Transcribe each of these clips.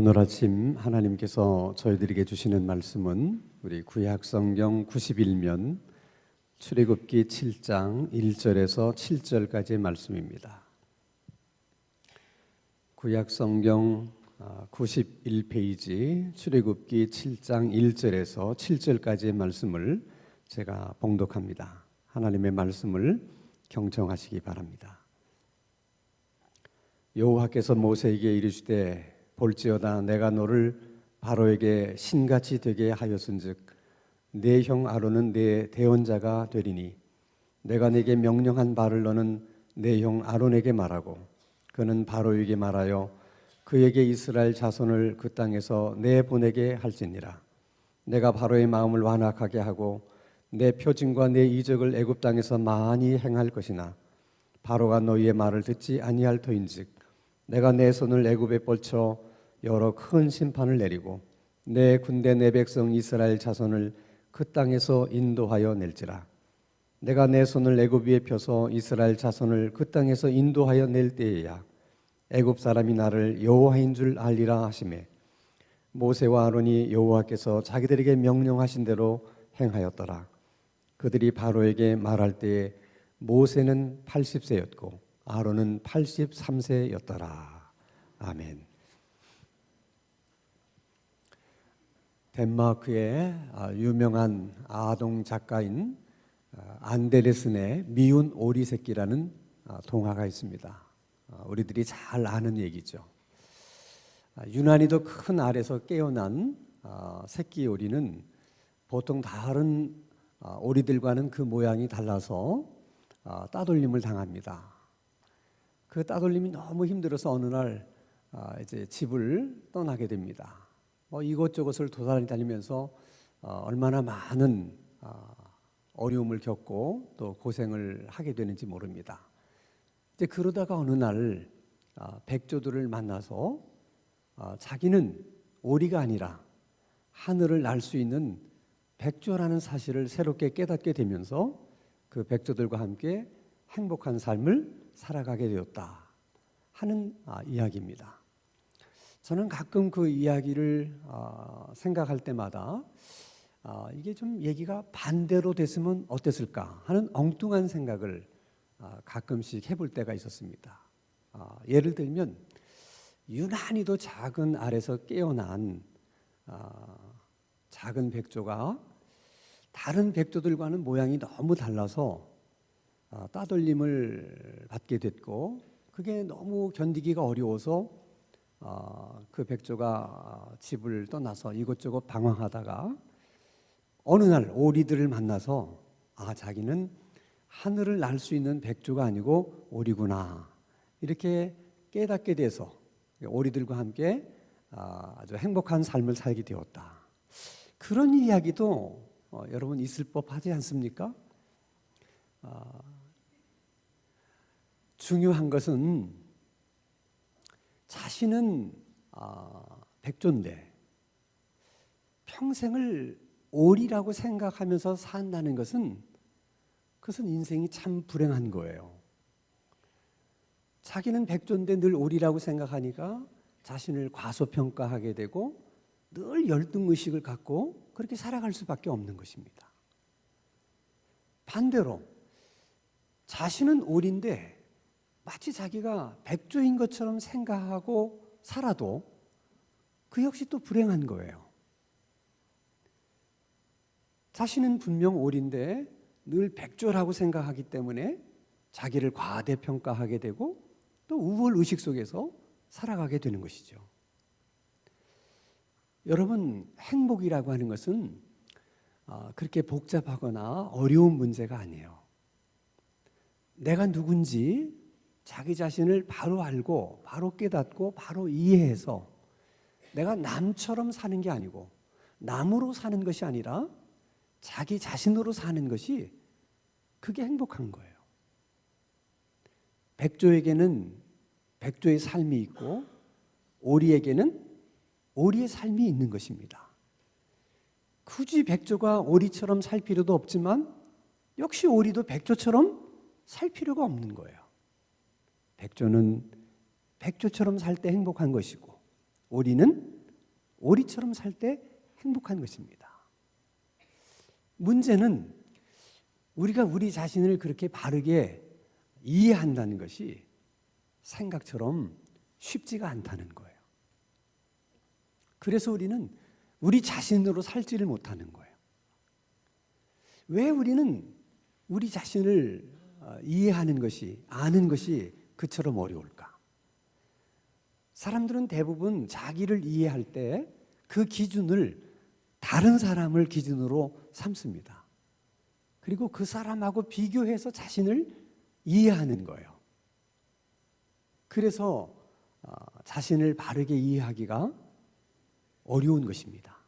오늘 아침 하나님께서 저희들에게 주시는 말씀은 우리 구약성경 91면 출애굽기 7장 1절에서 7절까지의 말씀입니다. 구약성경 91페이지 출애굽기 7장 1절에서 7절까지의 말씀을 제가 봉독합니다. 하나님의 말씀을 경청하시기 바랍니다. 여호와께서 모세에게 이르시되 볼지어다 내가 너를 바로에게 신같이 되게 하였은즉 네 형 아론은 네 대언자가 되리니 내가 네게 명령한 바를 너는 네 형 아론에게 말하고 그는 바로에게 말하여 그에게 이스라엘 자손을 그 땅에서 내보내게 할지니라. 내가 바로의 마음을 완악하게 하고 내 표징과 내 이적을 애굽 땅에서 많이 행할 것이나 바로가 너희의 말을 듣지 아니할 터인즉 내가 내 손을 애굽에 뻗쳐 여러 큰 심판을 내리고 내 군대 내 백성 이스라엘 자손을 그 땅에서 인도하여 낼지라. 내가 내 손을 애굽 위에 펴서 이스라엘 자손을 그 땅에서 인도하여 낼 때에야 애굽 사람이 나를 여호와인 줄 알리라 하시매 모세와 아론이 여호와께서 자기들에게 명령하신 대로 행하였더라. 그들이 바로에게 말할 때에 모세는 80세였고 아론은 83세였더라. 아멘. 덴마크의 유명한 아동 작가인 안데르센의 미운 오리 새끼라는 동화가 있습니다. 우리들이 잘 아는 얘기죠. 유난히도 큰 알에서 깨어난 새끼 오리는 보통 다른 오리들과는 그 모양이 달라서 따돌림을 당합니다. 그 따돌림이 너무 힘들어서 어느 날 이제 집을 떠나게 됩니다. 이곳저곳을 돌아다니면서 얼마나 많은 어려움을 겪고 또 고생을 하게 되는지 모릅니다. 이제 그러다가 어느 날 백조들을 만나서 자기는 오리가 아니라 하늘을 날 수 있는 백조라는 사실을 새롭게 깨닫게 되면서 그 백조들과 함께 행복한 삶을 살아가게 되었다 하는 이야기입니다. 저는 가끔 그 이야기를 생각할 때마다 이게 좀 얘기가 반대로 됐으면 어땠을까 하는 엉뚱한 생각을 가끔씩 해볼 때가 있었습니다. 예를 들면 유난히도 작은 알에서 깨어난 작은 백조가 다른 백조들과는 모양이 너무 달라서 따돌림을 받게 됐고 그게 너무 견디기가 어려워서 그 백조가 집을 떠나서 이곳저곳 방황하다가 어느 날 오리들을 만나서 자기는 하늘을 날 수 있는 백조가 아니고 오리구나 이렇게 깨닫게 돼서 오리들과 함께 아주 행복한 삶을 살게 되었다. 그런 이야기도 여러분 있을 법하지 않습니까? 중요한 것은 자신은 백조인데 평생을 오리라고 생각하면서 산다는 것은 그것은 인생이 참 불행한 거예요. 자기는 백조인데 늘 오리라고 생각하니까 자신을 과소평가하게 되고 늘 열등의식을 갖고 그렇게 살아갈 수밖에 없는 것입니다. 반대로 자신은 오리인데 마치 자기가 백조인 것처럼 생각하고 살아도 그 역시 또 불행한 거예요. 자신은 분명 오리인데 늘 백조라고 생각하기 때문에 자기를 과대평가하게 되고 또 우월의식 속에서 살아가게 되는 것이죠. 여러분, 행복이라고 하는 것은 그렇게 복잡하거나 어려운 문제가 아니에요. 내가 누군지 자기 자신을 바로 알고 바로 깨닫고 바로 이해해서 내가 남처럼 사는 게 아니고 남으로 사는 것이 아니라 자기 자신으로 사는 것이 그게 행복한 거예요. 백조에게는 백조의 삶이 있고 오리에게는 오리의 삶이 있는 것입니다. 굳이 백조가 오리처럼 살 필요도 없지만 역시 오리도 백조처럼 살 필요가 없는 거예요. 백조는 백조처럼 살 때 행복한 것이고 오리는 오리처럼 살 때 행복한 것입니다. 문제는 우리가 우리 자신을 그렇게 바르게 이해한다는 것이 생각처럼 쉽지가 않다는 거예요. 그래서 우리는 우리 자신으로 살지를 못하는 거예요. 왜 우리는 우리 자신을 이해하는 것이, 아는 것이 그처럼 어려울까? 사람들은 대부분 자기를 이해할 때 그 기준을 다른 사람을 기준으로 삼습니다. 그리고 그 사람하고 비교해서 자신을 이해하는 거예요. 그래서 자신을 바르게 이해하기가 어려운 것입니다.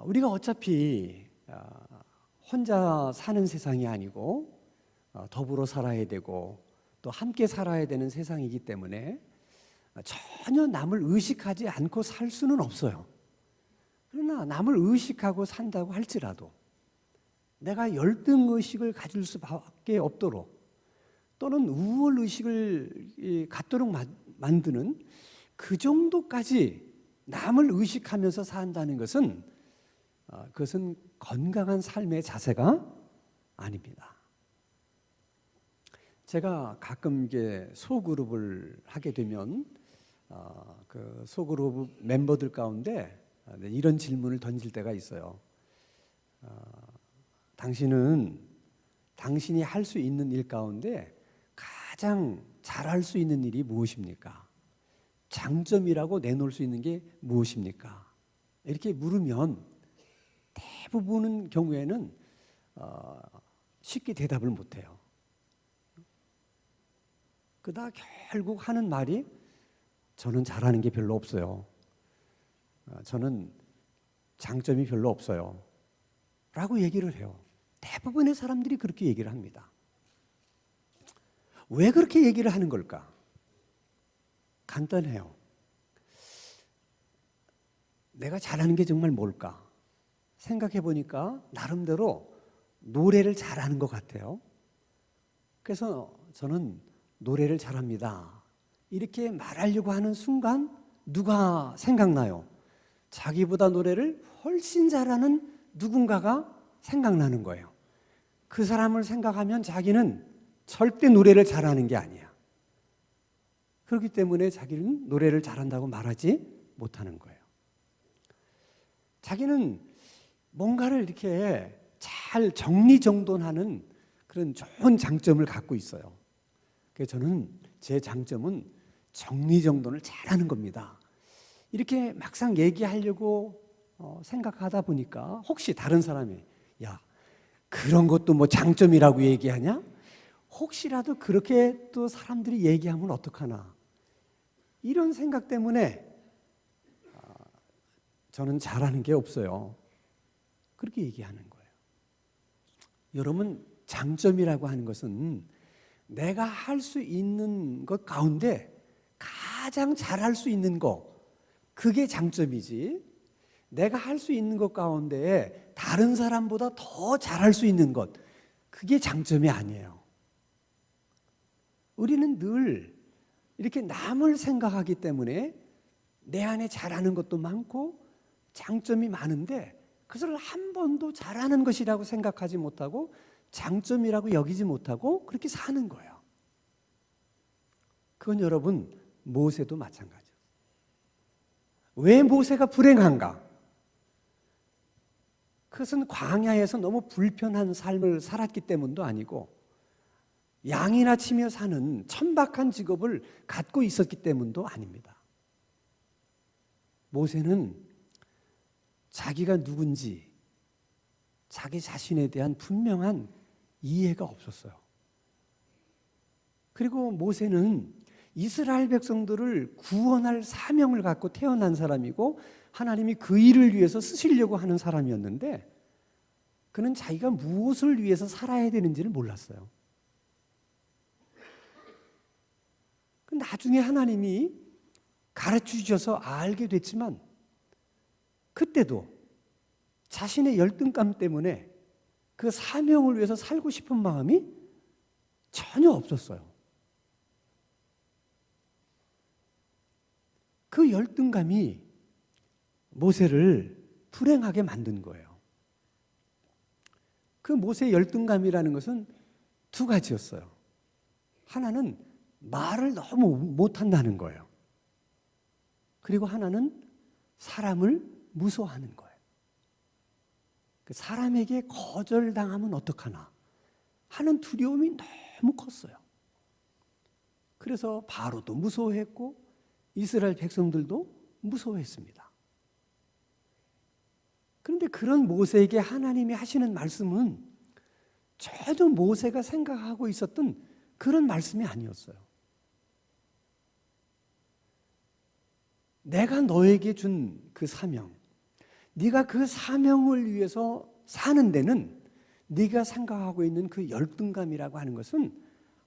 우리가 어차피 혼자 사는 세상이 아니고 더불어 살아야 되고 또 함께 살아야 되는 세상이기 때문에 전혀 남을 의식하지 않고 살 수는 없어요. 그러나 남을 의식하고 산다고 할지라도 내가 열등의식을 가질 수밖에 없도록 또는 우월의식을 갖도록 만드는 그 정도까지 남을 의식하면서 산다는 것은 그것은 건강한 삶의 자세가 아닙니다. 제가 가끔 이게 소그룹을 하게 되면 그 소그룹 멤버들 가운데 이런 질문을 던질 때가 있어요. 당신은 당신이 할 수 있는 일 가운데 가장 잘할 수 있는 일이 무엇입니까? 장점이라고 내놓을 수 있는 게 무엇입니까? 이렇게 물으면 대부분의 경우에는 쉽게 대답을 못해요. 그러다 결국 하는 말이 저는 잘하는 게 별로 없어요. 저는 장점이 별로 없어요. 라고 얘기를 해요. 대부분의 사람들이 그렇게 얘기를 합니다. 왜 그렇게 얘기를 하는 걸까? 간단해요. 내가 잘하는 게 정말 뭘까? 생각해 보니까 나름대로 노래를 잘하는 것 같아요. 그래서 저는 노래를 잘합니다. 이렇게 말하려고 하는 순간 누가 생각나요? 자기보다 노래를 훨씬 잘하는 누군가가 생각나는 거예요. 그 사람을 생각하면 자기는 절대 노래를 잘하는 게 아니야. 그렇기 때문에 자기는 노래를 잘한다고 말하지 못하는 거예요. 자기는 뭔가를 이렇게 잘 정리정돈하는 그런 좋은 장점을 갖고 있어요. 그래서 저는 제 장점은 정리정돈을 잘하는 겁니다. 이렇게 막상 얘기하려고 생각하다 보니까 혹시 다른 사람이 야 그런 것도 뭐 장점이라고 얘기하냐? 혹시라도 그렇게 또 사람들이 얘기하면 어떡하나? 이런 생각 때문에 저는 잘하는 게 없어요. 그렇게 얘기하는 거예요. 여러분 장점이라고 하는 것은 내가 할 수 있는 것 가운데 가장 잘할 수 있는 거 그게 장점이지 내가 할 수 있는 것 가운데 다른 사람보다 더 잘할 수 있는 것 그게 장점이 아니에요. 우리는 늘 이렇게 남을 생각하기 때문에 내 안에 잘하는 것도 많고 장점이 많은데 그것을 한 번도 잘하는 것이라고 생각하지 못하고 장점이라고 여기지 못하고 그렇게 사는 거예요. 그건 여러분 모세도 마찬가지예요. 왜 모세가 불행한가? 그것은 광야에서 너무 불편한 삶을 살았기 때문도 아니고 양이나 치며 사는 천박한 직업을 갖고 있었기 때문도 아닙니다. 모세는 자기가 누군지 자기 자신에 대한 분명한 이해가 없었어요. 그리고 모세는 이스라엘 백성들을 구원할 사명을 갖고 태어난 사람이고 하나님이 그 일을 위해서 쓰시려고 하는 사람이었는데 그는 자기가 무엇을 위해서 살아야 되는지를 몰랐어요. 나중에 하나님이 가르쳐주셔서 알게 됐지만 그때도 자신의 열등감 때문에 그 사명을 위해서 살고 싶은 마음이 전혀 없었어요. 그 열등감이 모세를 불행하게 만든 거예요. 그 모세의 열등감이라는 것은 두 가지였어요. 하나는 말을 너무 못한다는 거예요. 그리고 하나는 사람을 무서워하는 거예요. 사람에게 거절당하면 어떡하나 하는 두려움이 너무 컸어요. 그래서 바로도 무서워했고 이스라엘 백성들도 무서워했습니다. 그런데 그런 모세에게 하나님이 하시는 말씀은 전혀 모세가 생각하고 있었던 그런 말씀이 아니었어요. 내가 너에게 준 그 사명, 네가 그 사명을 위해서 사는 데는 네가 생각하고 있는 그 열등감이라고 하는 것은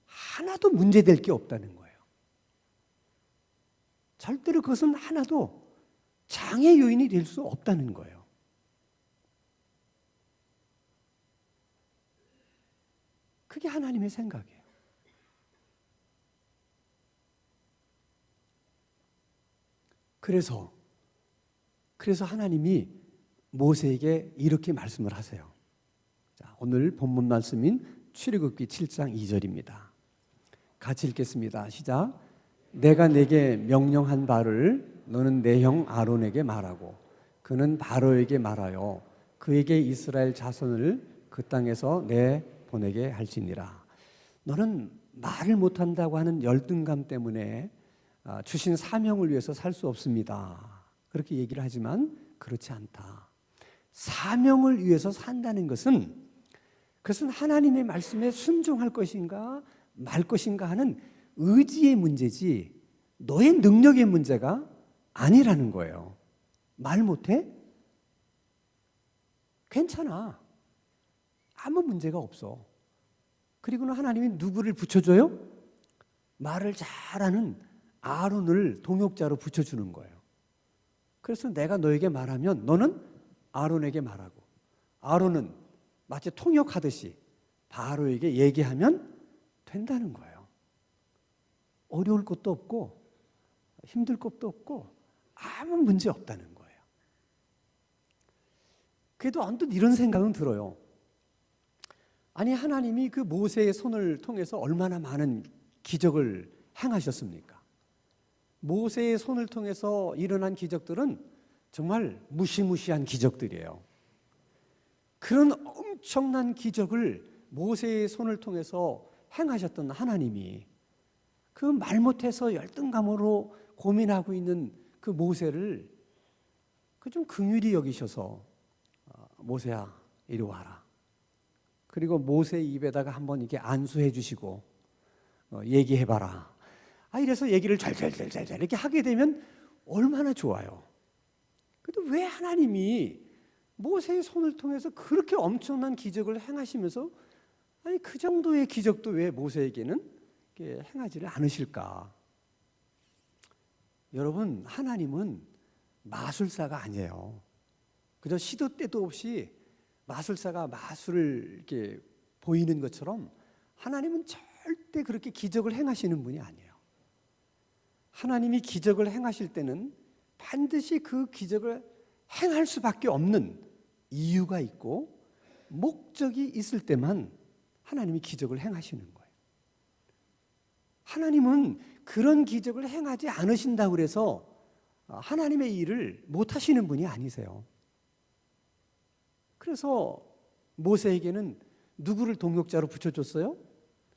하나도 문제될 게 없다는 거예요. 절대로 그것은 하나도 장애 요인이 될 수 없다는 거예요. 그게 하나님의 생각이에요. 그래서 하나님이 모세에게 이렇게 말씀을 하세요. 자, 오늘 본문 말씀인 출애굽기 7장 2절입니다. 같이 읽겠습니다. 시작. 내가 내게 명령한 바를 너는 내 형 아론에게 말하고 그는 바로에게 말하여 그에게 이스라엘 자손을 그 땅에서 내보내게 할지니라. 너는 말을 못한다고 하는 열등감 때문에 주신 사명을 위해서 살 수 없습니다. 그렇게 얘기를 하지만 그렇지 않다. 사명을 위해서 산다는 것은 그것은 하나님의 말씀에 순종할 것인가 말 것인가 하는 의지의 문제지 너의 능력의 문제가 아니라는 거예요. 말 못해? 괜찮아. 아무 문제가 없어. 그리고는 하나님이 누구를 붙여줘요? 말을 잘하는 아론을 동역자로 붙여주는 거예요. 그래서 내가 너에게 말하면 너는 아론에게 말하고 아론은 마치 통역하듯이 바로에게 얘기하면 된다는 거예요. 어려울 것도 없고 힘들 것도 없고 아무 문제 없다는 거예요. 그래도 언뜻 이런 생각은 들어요. 아니 하나님이 그 모세의 손을 통해서 얼마나 많은 기적을 행하셨습니까? 모세의 손을 통해서 일어난 기적들은 정말 무시무시한 기적들이에요. 그런 엄청난 기적을 모세의 손을 통해서 행하셨던 하나님이 그 말 못해서 열등감으로 고민하고 있는 그 모세를 그 좀 긍휼히 여기셔서 모세야 이리 와라. 그리고 모세 입에다가 한번 이렇게 안수해 주시고 얘기해봐라. 이래서 얘기를 잘 이렇게 하게 되면 얼마나 좋아요. 근데 왜 하나님이 모세의 손을 통해서 그렇게 엄청난 기적을 행하시면서 아니 그 정도의 기적도 왜 모세에게는 행하지를 않으실까? 여러분 하나님은 마술사가 아니에요. 그저 시도 때도 없이 마술사가 마술을 이렇게 보이는 것처럼 하나님은 절대 그렇게 기적을 행하시는 분이 아니에요. 하나님이 기적을 행하실 때는 반드시 그 기적을 행할 수밖에 없는 이유가 있고 목적이 있을 때만 하나님이 기적을 행하시는 거예요. 하나님은 그런 기적을 행하지 않으신다고 해서 하나님의 일을 못 하시는 분이 아니세요. 그래서 모세에게는 누구를 동역자로 붙여줬어요?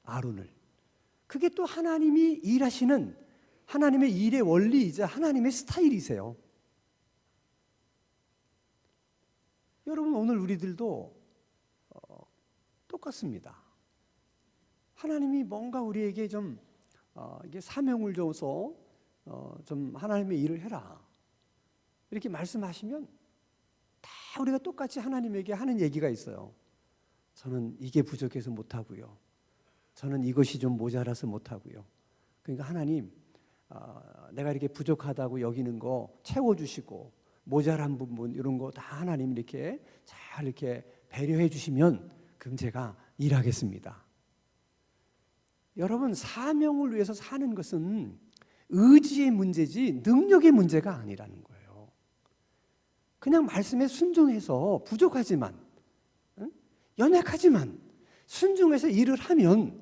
아론을. 그게 또 하나님이 일하시는 하나님의 일의 원리이자 하나님의 스타일이세요. 여러분 오늘 우리들도 똑같습니다. 하나님이 뭔가 우리에게 좀 이게 사명을 줘서 좀 하나님의 일을 해라 이렇게 말씀하시면 다 우리가 똑같이 하나님에게 하는 얘기가 있어요. 저는 이게 부족해서 못하고요. 저는 이것이 좀 모자라서 못하고요. 그러니까 하나님 내가 이렇게 부족하다고 여기는 거 채워주시고 모자란 부분 이런 거 다 하나님 이렇게 잘 이렇게 배려해 주시면 그럼 제가 일하겠습니다. 여러분 사명을 위해서 사는 것은 의지의 문제지 능력의 문제가 아니라는 거예요. 그냥 말씀에 순종해서 부족하지만, 연약하지만 순종해서 일을 하면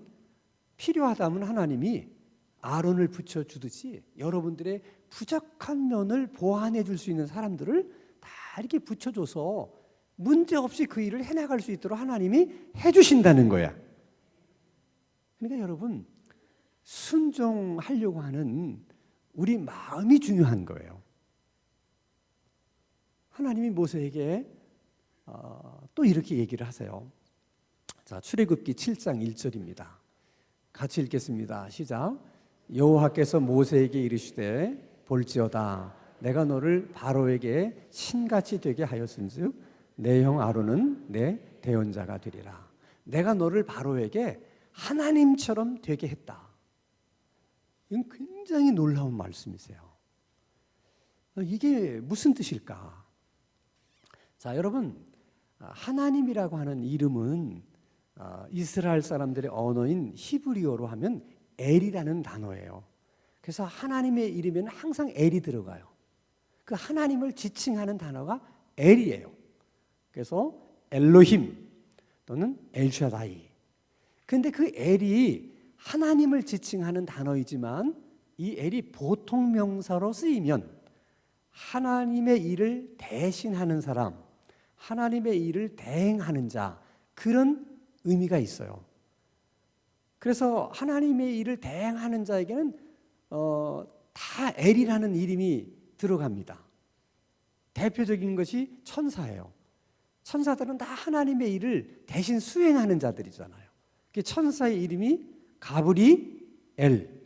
필요하다면 하나님이 아론을 붙여주듯이 여러분들의 부족한 면을 보완해 줄 수 있는 사람들을 다 이렇게 붙여줘서 문제없이 그 일을 해나갈 수 있도록 하나님이 해주신다는 거야. 그러니까 여러분, 순종하려고 하는 우리 마음이 중요한 거예요. 하나님이 모세에게 또 이렇게 얘기를 하세요. 자, 출애굽기 7장 1절입니다. 같이 읽겠습니다. 시작. 여호와께서 모세에게 이르시되 볼지어다 내가 너를 바로에게 신같이 되게 하였은즉 내 형 아론은 내 대언자가 되리라. 내가 너를 바로에게 하나님처럼 되게 했다. 이건 굉장히 놀라운 말씀이세요. 이게 무슨 뜻일까? 자, 여러분, 하나님이라고 하는 이름은 이스라엘 사람들의 언어인 히브리어로 하면 엘이라는 단어예요. 그래서 하나님의 이름에는 항상 엘이 들어가요. 그 하나님을 지칭하는 단어가 엘이에요. 그래서 엘로힘 또는 엘샤다이. 그런데 그 엘이 하나님을 지칭하는 단어이지만 이 엘이 보통 명사로 쓰이면 하나님의 일을 대신하는 사람, 하나님의 일을 대행하는 자, 그런 의미가 있어요. 그래서 하나님의 일을 대행하는 자에게는 다 엘이라는 이름이 들어갑니다. 대표적인 것이 천사예요. 천사들은 다 하나님의 일을 대신 수행하는 자들이잖아요. 천사의 이름이 가브리엘,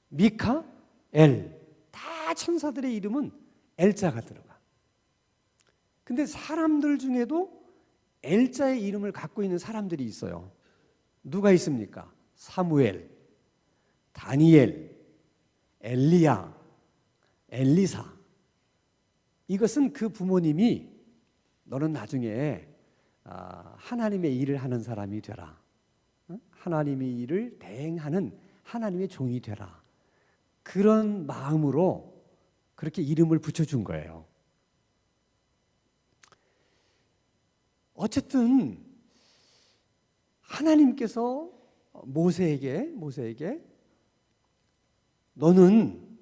미카엘, 다 천사들의 이름은 엘자가 들어가. 근데 사람들 중에도 엘자의 이름을 갖고 있는 사람들이 있어요. 누가 있습니까? 사무엘, 다니엘, 엘리야, 엘리사. 이것은 그 부모님이 너는 나중에 하나님의 일을 하는 사람이 되라. 하나님의 일을 대행하는 하나님의 종이 되라. 그런 마음으로 그렇게 이름을 붙여준 거예요. 어쨌든 하나님께서 모세에게 너는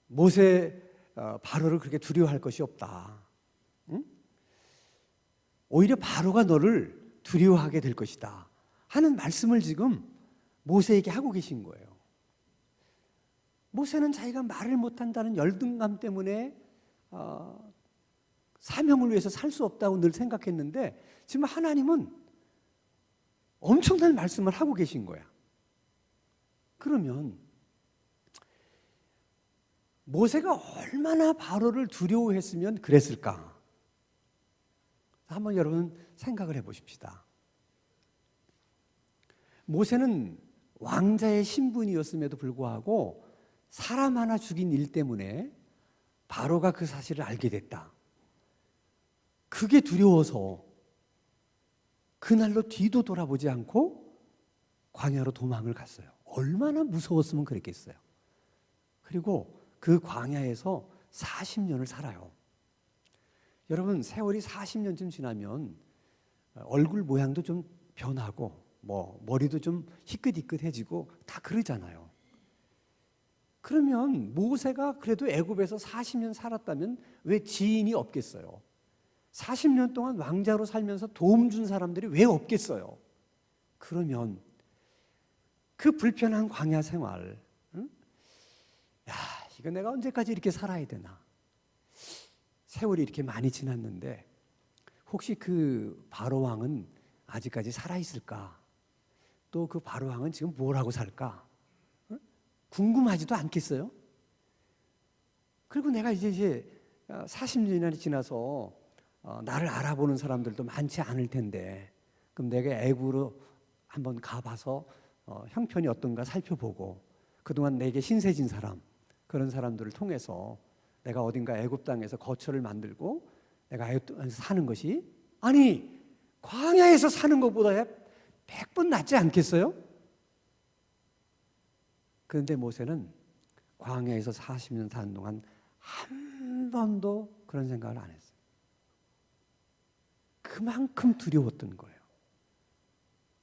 모세 바로를 그렇게 두려워할 것이 없다. 응? 오히려 바로가 너를 두려워하게 될 것이다 하는 말씀을 지금 모세에게 하고 계신 거예요. 모세는 자기가 말을 못한다는 열등감 때문에 사명을 위해서 살 수 없다고 늘 생각했는데 지금 하나님은 엄청난 말씀을 하고 계신 거야. 그러면 모세가 얼마나 바로를 두려워했으면 그랬을까? 한번 여러분 생각을 해보십시다. 모세는 왕자의 신분이었음에도 불구하고 사람 하나 죽인 일 때문에 바로가 그 사실을 알게 됐다. 그게 두려워서 그날로 뒤도 돌아보지 않고 광야로 도망을 갔어요. 얼마나 무서웠으면 그랬겠어요. 그리고 그 광야에서 40년을 살아요. 여러분, 세월이 40년쯤 지나면 얼굴 모양도 좀 변하고 머리도 좀 희끗희끗해지고 다 그러잖아요. 그러면 모세가 그래도 애굽에서 40년 살았다면 왜 지인이 없겠어요? 40년 동안 왕자로 살면서 도움 준 사람들이 왜 없겠어요? 그러면 그 불편한 광야 생활, 이거 내가 언제까지 이렇게 살아야 되나? 세월이 이렇게 많이 지났는데 혹시 그 바로 왕은 아직까지 살아있을까? 또 그 바로 왕은 지금 뭘 하고 살까? 궁금하지도 않겠어요? 그리고 내가 이제 40년이나 지나서 나를 알아보는 사람들도 많지 않을 텐데 그럼 내가 애굽으로 한번 가봐서 형편이 어떤가 살펴보고 그동안 내게 신세진 사람 그런 사람들을 통해서 내가 어딘가 애굽 땅에서 거처를 만들고 내가 애굽 땅에서 사는 것이 아니 광야에서 사는 것보다 100번 낫지 않겠어요? 그런데 모세는 광야에서 40년 사는 동안 한 번도 그런 생각을 안 했어요. 그만큼 두려웠던 거예요.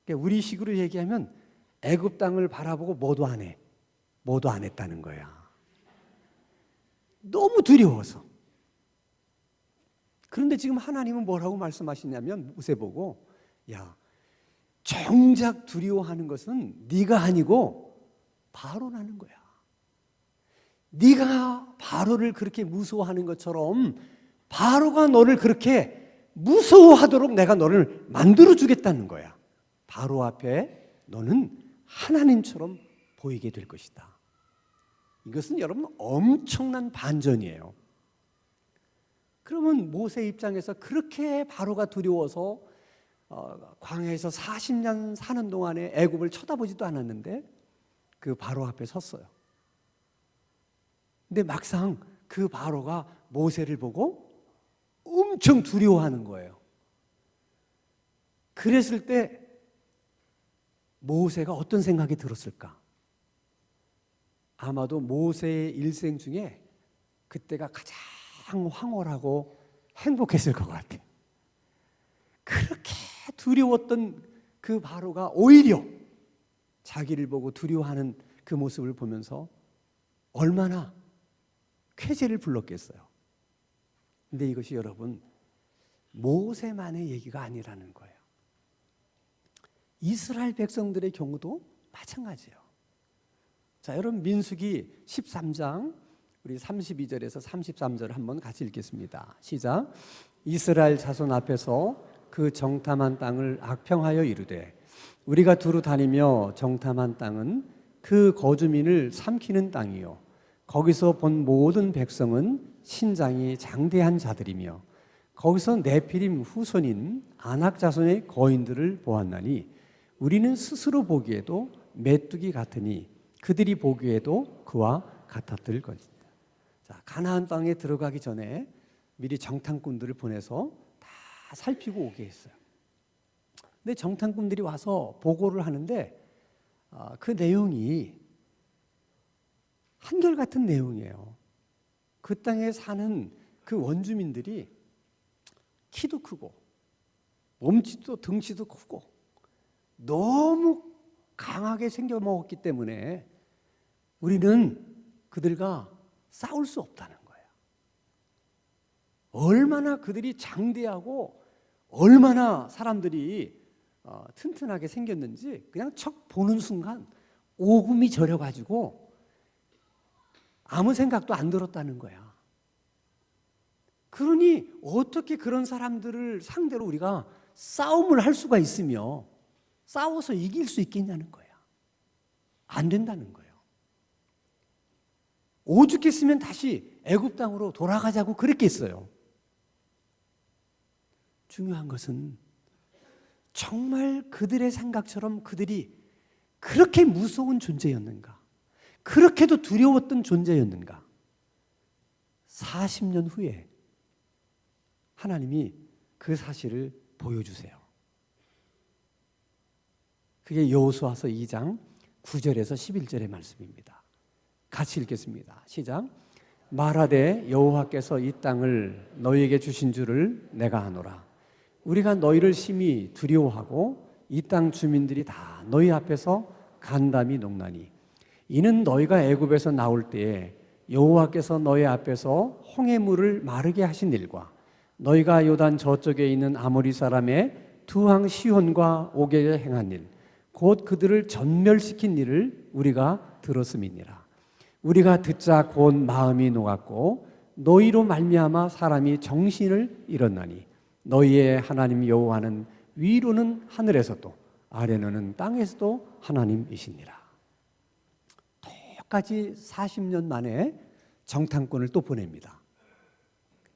그러니까 우리식으로 얘기하면 애굽 땅을 바라보고 뭐도 안 해. 뭐도 안 했다는 거야. 너무 두려워서. 그런데 지금 하나님은 뭐라고 말씀하시냐면 모세 보고, 야, 정작 두려워하는 것은 네가 아니고 바로라는 거야. 네가 바로를 그렇게 무서워하는 것처럼 바로가 너를 그렇게 무서워하도록 내가 너를 만들어 주겠다는 거야. 바로 앞에 너는 하나님처럼 보이게 될 것이다. 이것은 여러분 엄청난 반전이에요. 그러면 모세 입장에서 그렇게 바로가 두려워서 광야에서 40년 사는 동안에 애굽을 쳐다보지도 않았는데 그 바로 앞에 섰어요. 근데 막상 그 바로가 모세를 보고 엄청 두려워하는 거예요. 그랬을 때 모세가 어떤 생각이 들었을까? 아마도 모세의 일생 중에 그때가 가장 황홀하고 행복했을 것 같아요. 그렇게 두려웠던 그 바로가 오히려 자기를 보고 두려워하는 그 모습을 보면서 얼마나 쾌재를 불렀겠어요. 근데 이것이 여러분 모세만의 얘기가 아니라는 거예요. 이스라엘 백성들의 경우도 마찬가지예요. 자, 여러분 민수기 13장 우리 32절에서 33절 한번 같이 읽겠습니다. 시작. 이스라엘 자손 앞에서 그 정탐한 땅을 악평하여 이르되 우리가 두루 다니며 정탐한 땅은 그 거주민을 삼키는 땅이요 거기서 본 모든 백성은 신장이 장대한 자들이며 거기서 네피림 후손인 아낙 자손의 거인들을 보았나니 우리는 스스로 보기에도 메뚜기 같으니 그들이 보기에도 그와 같았을 것이다. 자, 가나안 땅에 들어가기 전에 미리 정탐꾼들을 보내서 다 살피고 오게 했어요. 근데 정탐꾼들이 와서 보고를 하는데 그 내용이 한결같은 내용이에요. 그 땅에 사는 그 원주민들이 키도 크고 몸집도 등치도 크고 너무 강하게 생겨 먹었기 때문에 우리는 그들과 싸울 수 없다는 거예요. 얼마나 그들이 장대하고 얼마나 사람들이 튼튼하게 생겼는지 그냥 척 보는 순간 오금이 저려가지고 아무 생각도 안 들었다는 거야. 그러니 어떻게 그런 사람들을 상대로 우리가 싸움을 할 수가 있으며 싸워서 이길 수 있겠냐는 거야. 안 된다는 거예요. 오죽했으면 다시 애굽 땅으로 돌아가자고 그랬겠어요. 중요한 것은 정말 그들의 생각처럼 그들이 그렇게 무서운 존재였는가? 그렇게도 두려웠던 존재였는가? 40년 후에 하나님이 그 사실을 보여주세요. 그게 여호수아서 2장 9절에서 11절의 말씀입니다. 같이 읽겠습니다. 시작. 말하되 여호와께서 이 땅을 너희에게 주신 줄을 내가 아노라. 우리가 너희를 심히 두려워하고 이 땅 주민들이 다 너희 앞에서 간담이 녹나니 이는 너희가 애굽에서 나올 때에 여호와께서 너희 앞에서 홍해 물을 마르게 하신 일과 너희가 요단 저쪽에 있는 아모리 사람의 두 왕 시혼과 오게에 행한 일 곧 그들을 전멸시킨 일을 우리가 들었음이니라. 우리가 듣자 곧 마음이 녹았고 너희로 말미암아 사람이 정신을 잃었나니 너희의 하나님 여호와는 위로는 하늘에서도 아래로는 땅에서도 하나님이시니라. 똑같이 40년 만에 정탐꾼을 또 보냅니다.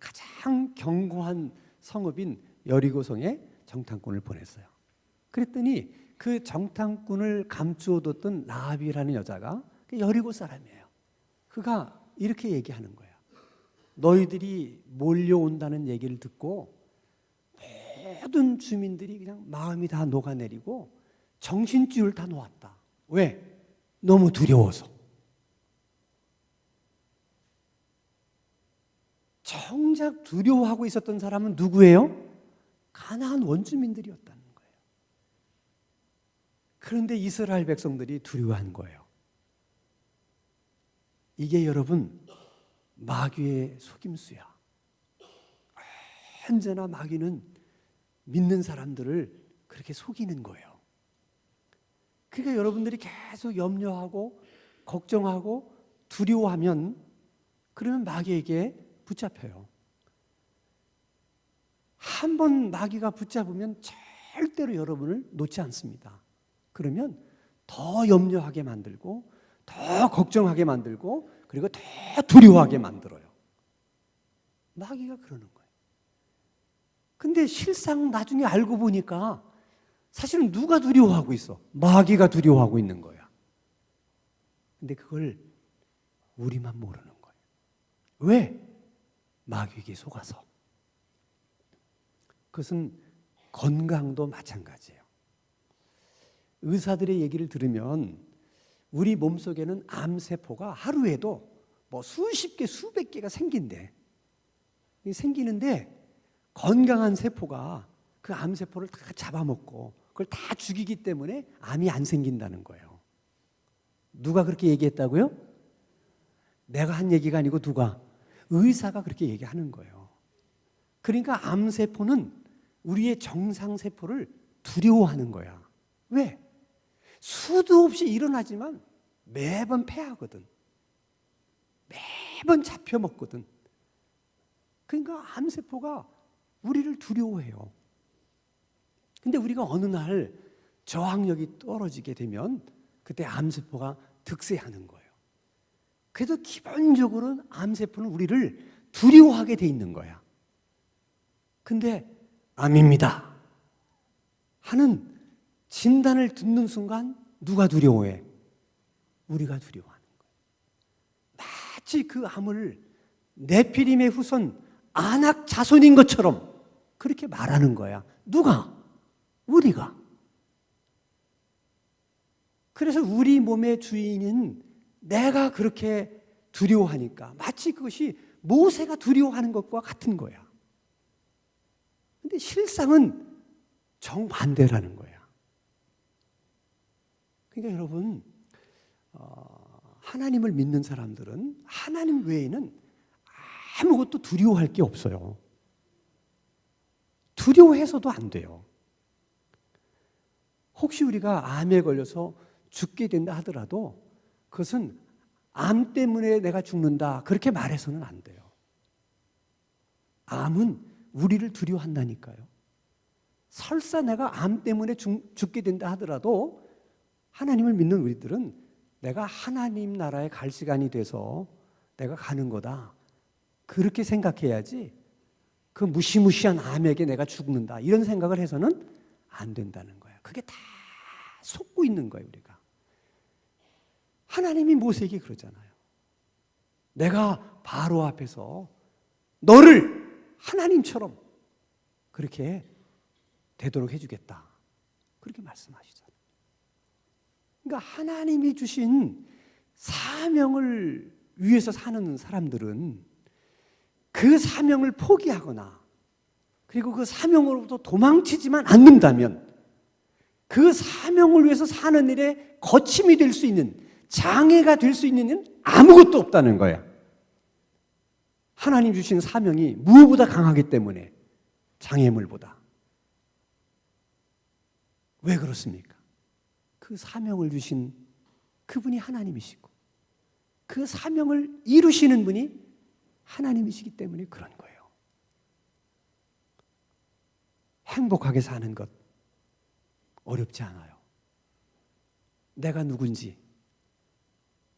가장 견고한 성읍인 여리고성에 정탐꾼을 보냈어요. 그랬더니 그 정탐꾼을 감추어뒀던 라합이라는 여자가 여리고 사람이에요. 그가 이렇게 얘기하는 거야. 너희들이 몰려온다는 얘기를 듣고 모든 주민들이 그냥 마음이 다 녹아내리고 정신줄을 다 놓았다. 왜? 너무 두려워서. 정작 두려워하고 있었던 사람은 누구예요? 가나안 원주민들이었다는 거예요. 그런데 이스라엘 백성들이 두려워한 거예요. 이게 여러분 마귀의 속임수야. 언제나 마귀는 믿는 사람들을 그렇게 속이는 거예요. 그러니까 여러분들이 계속 염려하고 걱정하고 두려워하면 그러면 마귀에게 붙잡혀요. 한 번 마귀가 붙잡으면 절대로 여러분을 놓지 않습니다. 그러면 더 염려하게 만들고 더 걱정하게 만들고 그리고 더 두려워하게 만들어요. 마귀가 그러는 거예요. 근데 실상 나중에 알고 보니까 사실은 누가 두려워하고 있어? 마귀가 두려워하고 있는 거야. 근데 그걸 우리만 모르는 거예요. 왜? 마귀에게 속아서. 그것은 건강도 마찬가지예요. 의사들의 얘기를 들으면 우리 몸속에는 암세포가 하루에도 뭐 수십 개, 수백 개가 생긴대. 생기는데 건강한 세포가 그 암세포를 다 잡아먹고 그걸 다 죽이기 때문에 암이 안 생긴다는 거예요. 누가 그렇게 얘기했다고요? 내가 한 얘기가 아니고 누가? 의사가 그렇게 얘기하는 거예요. 그러니까 암세포는 우리의 정상세포를 두려워하는 거야. 왜? 수도 없이 일어나지만 매번 패하거든. 매번 잡혀먹거든. 그러니까 암세포가 우리를 두려워해요. 근데 우리가 어느 날 저항력이 떨어지게 되면 그때 암세포가 득세하는 거예요. 그래도 기본적으로는 암세포는 우리를 두려워하게 돼 있는 거야. 근데 암입니다 하는 진단을 듣는 순간 누가 두려워해? 우리가 두려워하는 거예요. 마치 그 암을 네피림의 후손 아낙 자손인 것처럼 그렇게 말하는 거야. 누가? 우리가. 그래서 우리 몸의 주인은 내가 그렇게 두려워하니까 마치 그것이 모세가 두려워하는 것과 같은 거야. 근데 실상은 정반대라는 거야. 그러니까 여러분, 하나님을 믿는 사람들은 하나님 외에는 아무것도 두려워할 게 없어요. 두려워해서도 안 돼요. 혹시 우리가 암에 걸려서 죽게 된다 하더라도 그것은 암 때문에 내가 죽는다 그렇게 말해서는 안 돼요. 암은 우리를 두려워한다니까요. 설사 내가 암 때문에 죽게 된다 하더라도 하나님을 믿는 우리들은 내가 하나님 나라에 갈 시간이 돼서 내가 가는 거다. 그렇게 생각해야지 그 무시무시한 암에게 내가 죽는다. 이런 생각을 해서는 안 된다는 거예요. 그게 다 속고 있는 거예요, 우리가. 하나님이 모세에게 그러잖아요. 내가 바로 앞에서 너를 하나님처럼 그렇게 되도록 해주겠다. 그렇게 말씀하시잖아요. 그러니까 하나님이 주신 사명을 위해서 사는 사람들은 그 사명을 포기하거나 그리고 그 사명으로부터 도망치지만 않는다면 그 사명을 위해서 사는 일에 거침이 될 수 있는 장애가 될 수 있는 일은 아무것도 없다는 거야. 하나님 주신 사명이 무엇보다 강하기 때문에 장애물보다. 왜 그렇습니까? 그 사명을 주신 그분이 하나님이시고 그 사명을 이루시는 분이 하나님이시기 때문에 그런 거예요. 행복하게 사는 것 어렵지 않아요. 내가 누군지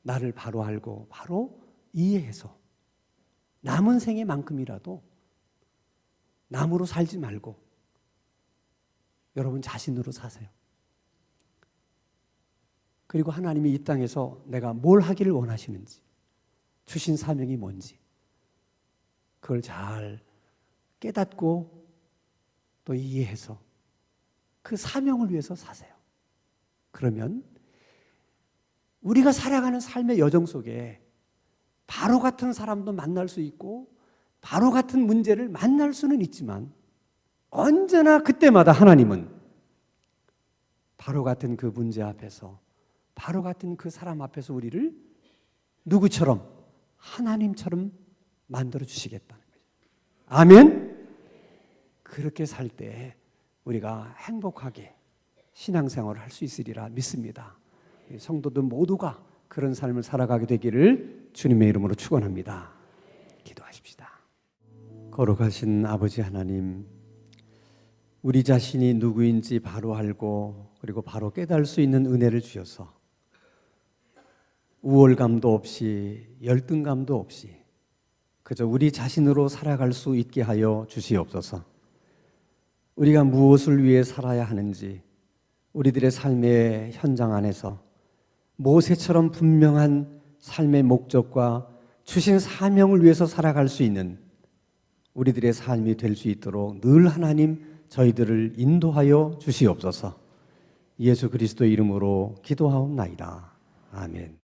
나를 바로 알고 바로 이해해서 남은 생애만큼이라도 남으로 살지 말고 여러분 자신으로 사세요. 그리고 하나님이 이 땅에서 내가 뭘 하기를 원하시는지 주신 사명이 뭔지 그걸 잘 깨닫고 또 이해해서 그 사명을 위해서 사세요. 그러면 우리가 살아가는 삶의 여정 속에 바로 같은 사람도 만날 수 있고 바로 같은 문제를 만날 수는 있지만 언제나 그때마다 하나님은 바로 같은 그 문제 앞에서, 바로 같은 그 사람 앞에서 우리를 누구처럼? 하나님처럼 만들어 주시겠다는 거죠. 아멘? 그렇게 살 때 우리가 행복하게 신앙생활을 할 수 있으리라 믿습니다. 성도들 모두가 그런 삶을 살아가게 되기를 주님의 이름으로 축원합니다. 기도하십시다. 거룩하신 아버지 하나님, 우리 자신이 누구인지 바로 알고 그리고 바로 깨달을 수 있는 은혜를 주셔서 우월감도 없이 열등감도 없이 그저 우리 자신으로 살아갈 수 있게 하여 주시옵소서. 우리가 무엇을 위해 살아야 하는지 우리들의 삶의 현장 안에서 모세처럼 분명한 삶의 목적과 주신 사명을 위해서 살아갈 수 있는 우리들의 삶이 될 수 있도록 늘 하나님 저희들을 인도하여 주시옵소서. 예수 그리스도의 이름으로 기도하옵나이다. 아멘.